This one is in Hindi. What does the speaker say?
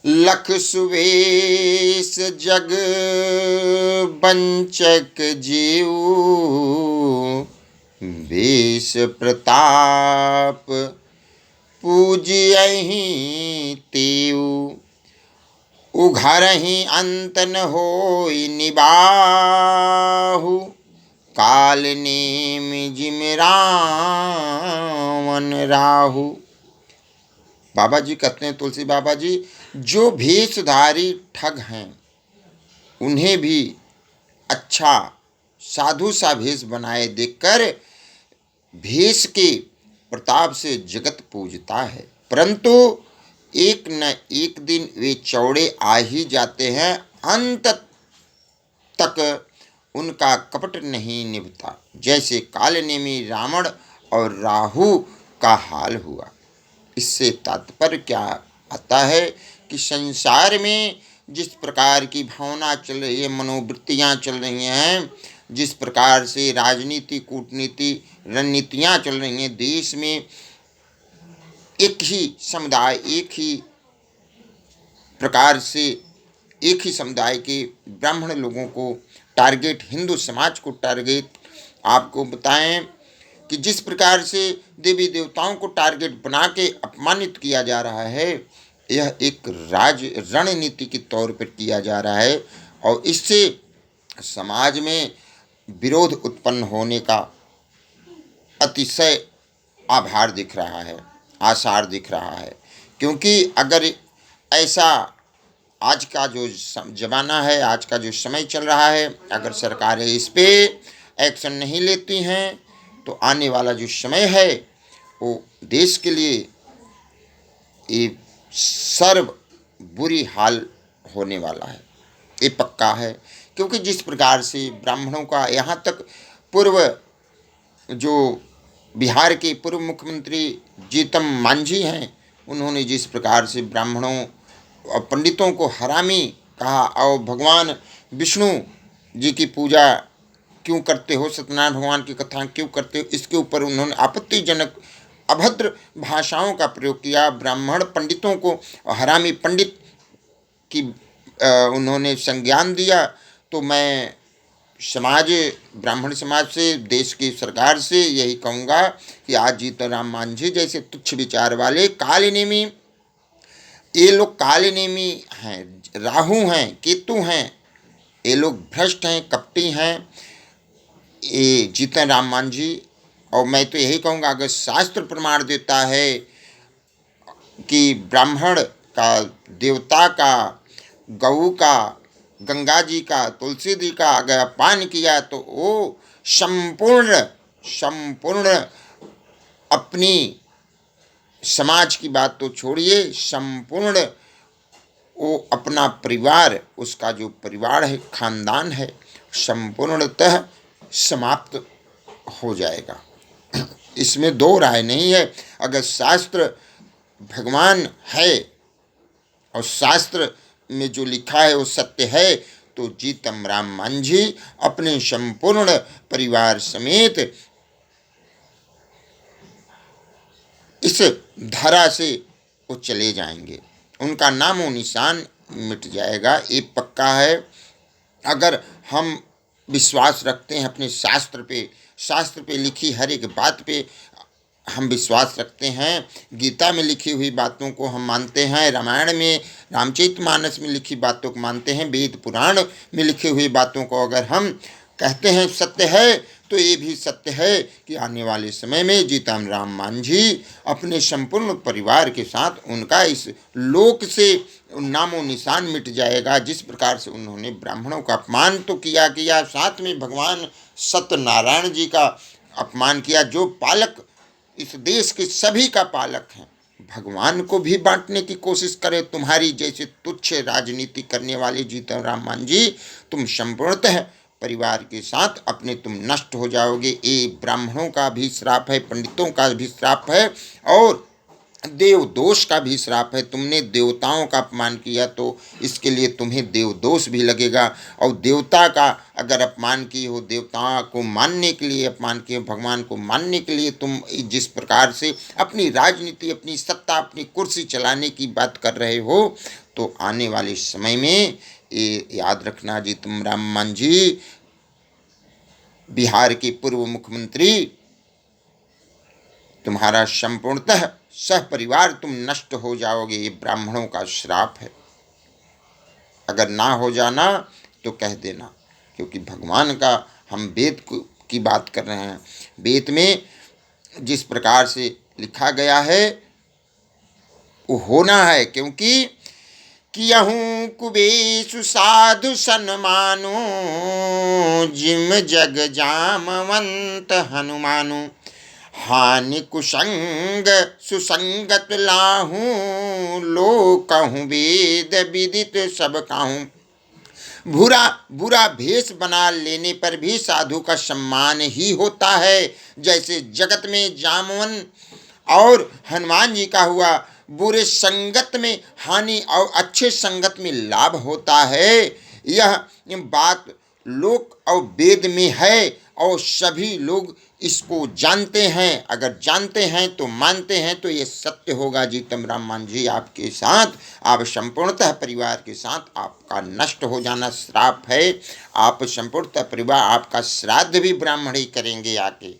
लख सुवेश जग बंचक जीव, वेश प्रताप पूजियहि तेऊ। उघरहि अंत न होय निबाहु, काल नेम जिम रावण राहु। बाबा जी कहते हैं, तुलसी बाबा जी, जो भेषधारी ठग हैं उन्हें भी अच्छा साधु सा भेष बनाए देखकर भेष के प्रताप से जगत पूजता है, परंतु एक न एक दिन वे चौड़े आ ही जाते हैं, अंत तक उनका कपट नहीं निभता, जैसे कालनेमी रावण और राहु का हाल हुआ। इससे तात्पर्य क्या आता है कि संसार में जिस प्रकार की भावना चल रही है, मनोवृत्तियाँ चल रही हैं, जिस प्रकार से राजनीति, कूटनीति, रणनीतियाँ चल रही हैं, देश में एक ही समुदाय, एक ही प्रकार से एक ही समुदाय के ब्राह्मण लोगों को टारगेट, हिंदू समाज को टारगेट, आपको बताएं कि जिस प्रकार से देवी देवताओं को टारगेट बना के अपमानित किया जा रहा है, यह एक रणनीति के तौर पर किया जा रहा है और इससे समाज में विरोध उत्पन्न होने का अतिशय आभार दिख रहा है, आसार दिख रहा है। क्योंकि अगर ऐसा आज का जो ज़माना है, आज का जो समय चल रहा है, अगर सरकारें इस पे एक्शन नहीं लेती हैं तो आने वाला जो समय है वो देश के लिए ये सर्व बुरी हाल होने वाला है, ये पक्का है। क्योंकि जिस प्रकार से ब्राह्मणों का, यहाँ तक पूर्व जो बिहार के पूर्व मुख्यमंत्री जीतन मांझी हैं, उन्होंने जिस प्रकार से ब्राह्मणों और पंडितों को हरामी कहा और भगवान विष्णु जी की पूजा क्यों करते हो, सत्यनारायण भगवान की कथा क्यों करते हो, इसके ऊपर उन्होंने आपत्तिजनक अभद्र भाषाओं का प्रयोग किया। ब्राह्मण पंडितों को हरामी पंडित की उन्होंने संज्ञान दिया। तो मैं समाज, ब्राह्मण समाज से, देश की सरकार से यही कहूँगा कि आज जीतनराम मांझी जैसे तुच्छ विचार वाले कालनेमी, ये लोग कालनेमी हैं, राहु हैं, केतु हैं, ये लोग भ्रष्ट हैं, कपटी हैं, ये जीतनराम मांझी। और मैं तो यही कहूँगा, अगर शास्त्र प्रमाण देता है कि ब्राह्मण का, देवता का, गऊ का, गंगा जी का, तुलसी जी का अगर अपमान किया तो वो संपूर्ण अपनी समाज की बात तो छोड़िए, संपूर्ण वो अपना परिवार, उसका जो परिवार है, खानदान है, संपूर्णतः समाप्त हो जाएगा। इसमें दो राय नहीं है। अगर शास्त्र भगवान है और शास्त्र में जो लिखा है वो सत्य है तो जीतनराम मांझी अपने संपूर्ण परिवार समेत इस धरा से वो चले जाएंगे, उनका नामो निशान मिट जाएगा, ये पक्का है। अगर हम विश्वास रखते हैं अपने शास्त्र पे लिखी हर एक बात पे हम विश्वास रखते हैं, गीता में लिखी हुई बातों को हम मानते हैं, रामायण में, रामचरितमानस में लिखी बातों को मानते हैं, वेद पुराण में लिखी हुई बातों को अगर हम कहते हैं सत्य है तो ये भी सत्य है कि आने वाले समय में जीतनराम मांझी अपने संपूर्ण परिवार के साथ उनका इस लोक से नामो निशान मिट जाएगा। जिस प्रकार से उन्होंने ब्राह्मणों का अपमान तो किया, साथ में भगवान सत्यनारायण जी का अपमान किया, जो पालक, इस देश के सभी का पालक हैं, भगवान को भी बांटने की कोशिश करे। तुम्हारी जैसे तुच्छ राजनीति करने वाले जीतनराम मांझी, तुम संपूर्णतः परिवार के साथ अपने तुम नष्ट हो जाओगे। ये ब्राह्मणों का भी श्राप है, पंडितों का भी श्राप है और देव दोष का भी श्राप है। तुमने देवताओं का अपमान किया तो इसके लिए तुम्हें देव दोष भी लगेगा। और देवता का अगर अपमान किए हो, देवताओं को मानने के लिए अपमान किए, भगवान को मानने के लिए तुम जिस प्रकार से अपनी राजनीति, अपनी सत्ता, अपनी कुर्सी चलाने की बात कर रहे हो, तो आने वाले समय में ये याद रखना जी, तुम ब्राह्मण जी, बिहार के पूर्व मुख्यमंत्री, तुम्हारा संपूर्णतः सह परिवार तुम नष्ट हो जाओगे। ये ब्राह्मणों का श्राप है। अगर ना हो जाना तो कह देना, क्योंकि भगवान का हम वेद की बात कर रहे हैं। वेद में जिस प्रकार से लिखा गया है वो होना है, क्योंकि कियहूँ कुबेशु साधु सन्मानु, जिम जग जामवंत हनुमानु, हानि कुसंग सुसंगत लाहू, लोकहूँ वेद विदित सब काहूँ। बुरा भेष बना लेने पर भी साधु का सम्मान ही होता है। जैसे जगत में जामवन और हनुमान जी का हुआ, बुरे संगत में हानि और अच्छे संगत में लाभ होता है। यह बात लोक और वेद में है और सभी लोग इसको जानते हैं। अगर जानते हैं तो मानते हैं तो ये सत्य होगा जी। तमरामान जी आपके साथ, आप संपूर्णतः परिवार के साथ आपका नष्ट हो जाना श्राप है। आप संपूर्णतः परिवार, आपका श्राद्ध भी ब्राह्मण ही करेंगे आके।